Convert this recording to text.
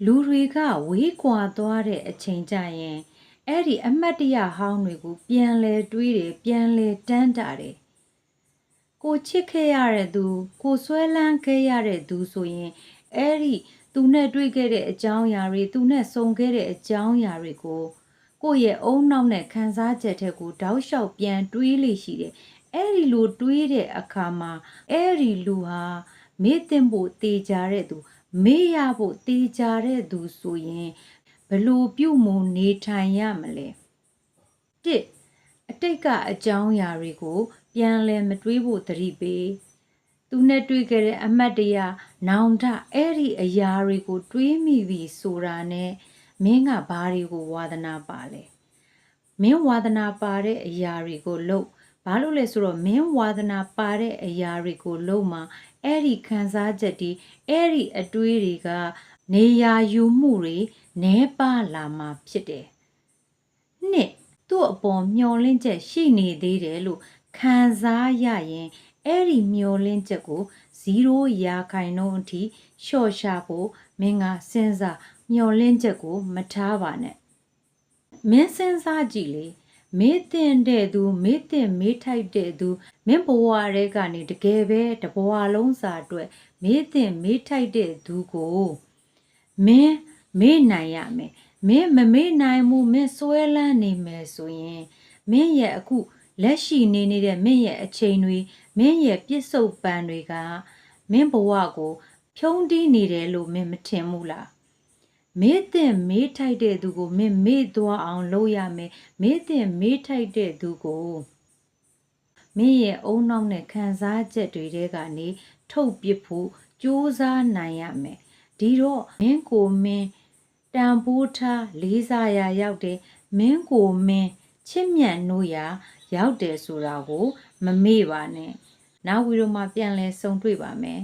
လူတွေကဝေးကွာသွားတဲ့အချိန်ကြရင်အဲ့ဒီအမတ်တရဟောင်းတွေကိုပြန်လဲတွေးတယ်ပြန်လဲတန်းတာတယ်ကိုချစ်ခဲ့ရတဲ့သူကိုဆွဲလန်းခဲ့ရတဲ့သူဆိုရင်အဲ့ဒီသူနဲ့တွေ့ခဲ့တဲ့အကြောင်းအရာတွေသူနဲ့ဆုံခဲ့တဲ့အကြောင်းအရာတွေကိုကိုယ့်ရဲ့အုံနောက်နဲ့ခံစားချက်တဲ့ကိုတောက်လျှောက်ပြန်တွေးလိရှိတယ်အဲ့ဒီလိုတွေးတဲ့အခါမှာအဲ့ဒီလူဟာမေ့တင်ဖို့တေချာတဲ့သူမေ့ရဖို့တေချာတဲ့သူဆိုရင်ဘလို့ပြုတ်မုံနေထိုင်ရမလဲတစ်အတိတ်ကအကြောင်းအရာတွေကိုပြန်လဲမတွေးဖို့သတိပေးသူနဲ့တွေ့ခဲ့တဲ့အမတ်တရနောင်တအဲ့ဒီအရာတွေကိုတွေးမိပြီဆိုတာနဲ့မင်းကဘာတွေကိုဝါသနာပါလဲမင်းဝါသနာပါတဲ့အရာတွေကိုလုပ်ဘာလို့လဲဆိုတော့မင်းဝါသနာပါတဲ့အရာတွေကိုလုပ်မှအဲ့ဒီခံစားချက်တွေအဲ့ဒီအတွေးတွေကနေရာယူမှုတွေနဲပါလာမှာဖြစ်တယ်နှစ်သူ့အပေါ်မျောလင့်ချက်ရှိနေသေးတယ်လို့ခံစားရရင်အဲ့ဒီမျောလင့်ချက်ကို0%အထိလျှော့ချဖို့မင်းကစဉ်းစားမျောလင့်ချက်ကိုမထားပါနဲ့မင်းစဉ်းစားကြည့်လေမေးတင်တဲ့သူမေးတင်မေးထိုက်တဲ့သူမင်းဘဝရဲကနေတကယ်ပဲတဘဝလုံးစာအတွက်မေးတင်မေးထိုက်တဲ့သူကိုမင်းမေ့နိုင်ရမယ်မင်းမမေ့နိုင်ဘူးမင်းစွဲလန်းနေမယ်ဆိုရင်မင်းရဲ့အခုလက်ရှိနေတဲ့မင်းရဲ့အချိန်တွေမင်းရဲ့ပြစ္ဆုတ်ပံတွေကမင်းဘဝကိုဖြုံးတီးနေတယ်လို့မင်းမထင်ဘူးလားမေးတင်မေးထိုက်တဲ့သူကိုမင်းမေ့သွားအောင်လုပ်ရမယ်မေးတင်မေးထိုက်တဲ့သူကိုမင်းရဲ့အုံနောက်နဲ့ခံစားချက်တွေထဲကနေထုတ်ပစ်ဖို့ကြိုးစားနိုင်ရမယ်ဒီတော့မင်းကိုမင်းတန်ဖိုးထားလေးစားရာရောက်တယ်မင်းကိုမင်းချစ်မြတ်နိုးရာရောက်တယ်ဆိုတာကိုမမေ့ပါနဲ့နောက်ဗီဒီယိုမှာပြန်လည်ဆုံတွေ့ပါမယ်